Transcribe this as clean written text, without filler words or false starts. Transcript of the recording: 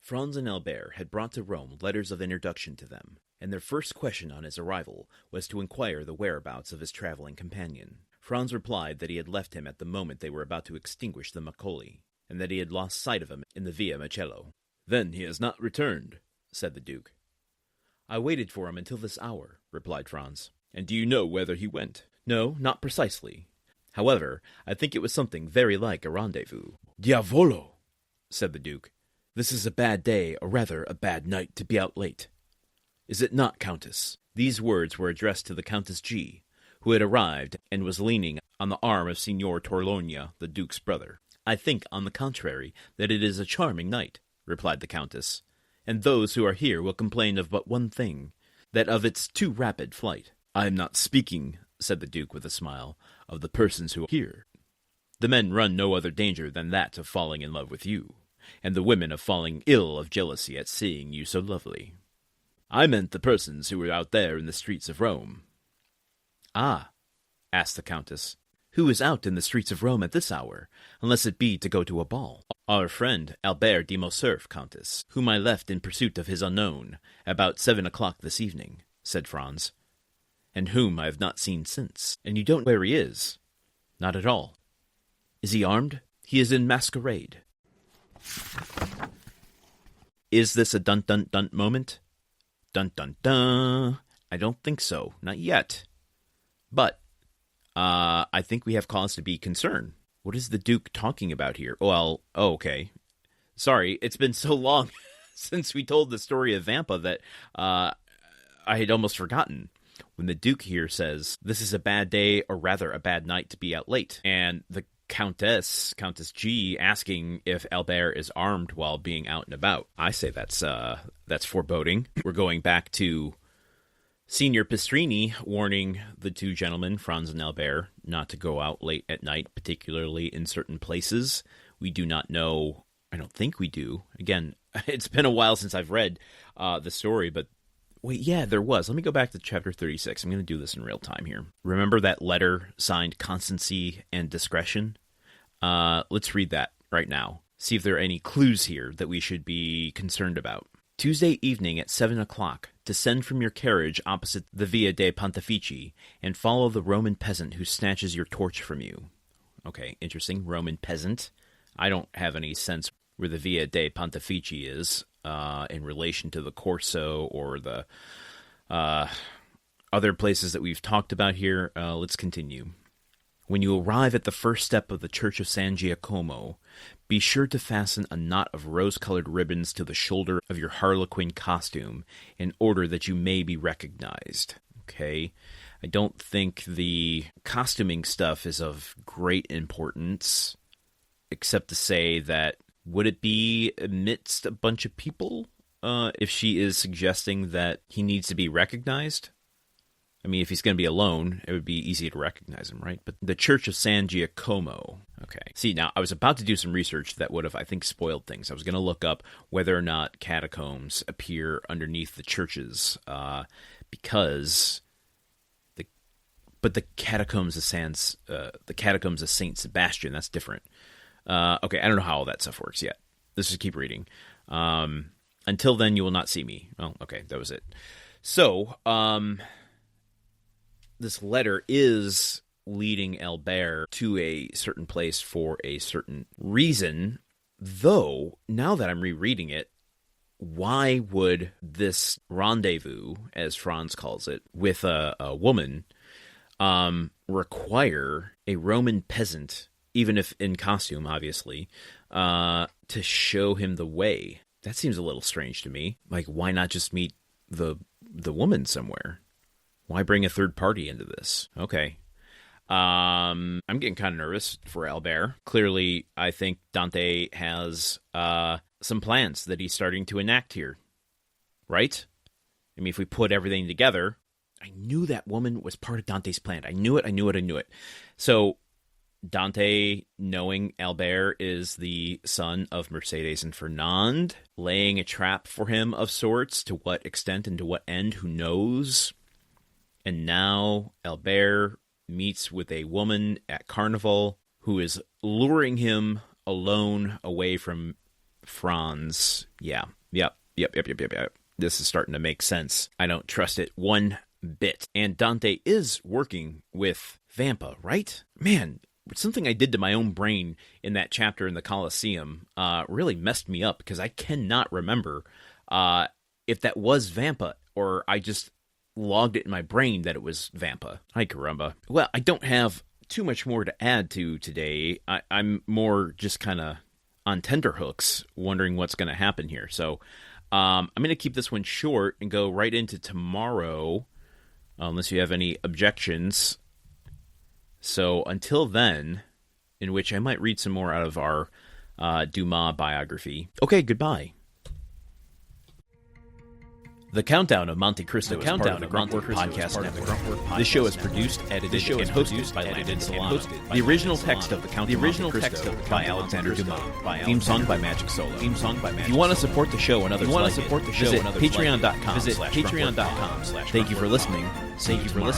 Franz and Albert had brought to Rome letters of introduction to them, and their first question on his arrival was to inquire the whereabouts of his traveling companion. Franz replied that he had left him at the moment they were about to extinguish the moccoletti, and that he had lost sight of him in the Via Macello. "Then he has not returned," said the Duke. "I waited for him until this hour," replied Franz. "And do you know whither he went?" "No, not precisely. However, I think it was something very like a rendezvous." "Diavolo!" said the Duke. "This is a bad day, or rather a bad night, to be out late. Is it not, Countess?" These words were addressed to the Countess G, who had arrived and was leaning on the arm of Signor Torlonia, the Duke's brother. "I think, on the contrary, that it is a charming night," replied the Countess, "and those who are here will complain of but one thing, that of its too rapid flight." "I am not speaking," said the Duke with a smile, "of the persons who are here. The men run no other danger than that of falling in love with you, and the women of falling ill of jealousy at seeing you so lovely. I meant the persons who were out there in the streets of Rome." "Ah," asked the Countess, "who is out in the streets of Rome at this hour, unless it be to go to a ball?" "Our friend Albert de Morcerf, Countess, whom I left in pursuit of his unknown, about 7 o'clock this evening," said Franz, "and whom I have not seen since." "And you don't know where he is?" "Not at all." "Is he armed?" "He is in masquerade." Is this a dun-dun-dun moment? Dun-dun-dun. I don't think so. Not yet. But I think we have cause to be concerned. What is the Duke talking about here? Well, okay. Sorry, it's been so long since we told the story of Vampa that I had almost forgotten. When the Duke here says, "This is a bad day, or rather a bad night to be out late," and the Countess G, asking if Albert is armed while being out and about, I say that's foreboding. We're going back to Signor Pistrini warning the two gentlemen, Franz and Albert, not to go out late at night, particularly in certain places. We do not know. I don't think we do. Again, it's been a while since I've read the story, but wait, yeah, there was. Let me go back to chapter 36. I'm going to do this in real time here. Remember that letter signed Constancy and Discretion? Let's read that right now. See if there are any clues here that we should be concerned about. "Tuesday evening at 7 o'clock, descend from your carriage opposite the Via dei Pontefici and follow the Roman peasant who snatches your torch from you." Okay, interesting. Roman peasant. I don't have any sense where the Via dei Pontefici is in relation to the Corso or the other places that we've talked about here. Let's continue. "When you arrive at the first step of the Church of San Giacomo, be sure to fasten a knot of rose-colored ribbons to the shoulder of your harlequin costume in order that you may be recognized." Okay. I don't think the costuming stuff is of great importance, except to say that would it be amidst a bunch of people if she is suggesting that he needs to be recognized? I mean, if he's going to be alone, it would be easy to recognize him, right? But the Church of San Giacomo. Okay. See, now, I was about to do some research that would have, I think, spoiled things. I was going to look up whether or not catacombs appear underneath the churches, because the catacombs of Saint Sebastian, that's different. Okay, I don't know how all that stuff works yet. Let's just keep reading. Until then, you will not see me. Oh, okay, that was it. So, this letter is leading Albert to a certain place for a certain reason, though, now that I'm rereading it, why would this rendezvous, as Franz calls it, with a woman, require a Roman peasant, even if in costume, obviously, to show him the way? That seems a little strange to me. Like, why not just meet the woman somewhere? Why bring a third party into this? Okay. I'm getting kind of nervous for Albert. Clearly, I think Dante has some plans that he's starting to enact here. Right? I mean, if we put everything together, I knew that woman was part of Dante's plan. I knew it. So, Dante, knowing Albert is the son of Mercedes and Fernand, laying a trap for him of sorts. To what extent and to what end, who knows? And now Albert meets with a woman at Carnival who is luring him alone away from Franz. Yeah. Yep. This is starting to make sense. I don't trust it one bit. And Dante is working with Vampa, right? Man, something I did to my own brain in that chapter in the Colosseum really messed me up, because I cannot remember if that was Vampa, or I just logged it in my brain that it was Vampa. Ay caramba. Well, I don't have too much more to add to today. I'm more just kind of on tenterhooks, wondering what's going to happen here. So I'm going to keep this one short and go right into tomorrow, unless you have any objections. So until then, in which I might read some more out of our Dumas biography. Okay, goodbye. The Countdown of Monte Cristo is part of the Gruntwork Podcast Network. This show is produced, edited, and hosted by Landon Solano. The original text of the Countdown of Monte Cristo by Alexandre Dumas. Theme song by Magic Solo. If you want to support the show and others visit patreon.com/patreon.com/. Thank you for listening. See you tomorrow.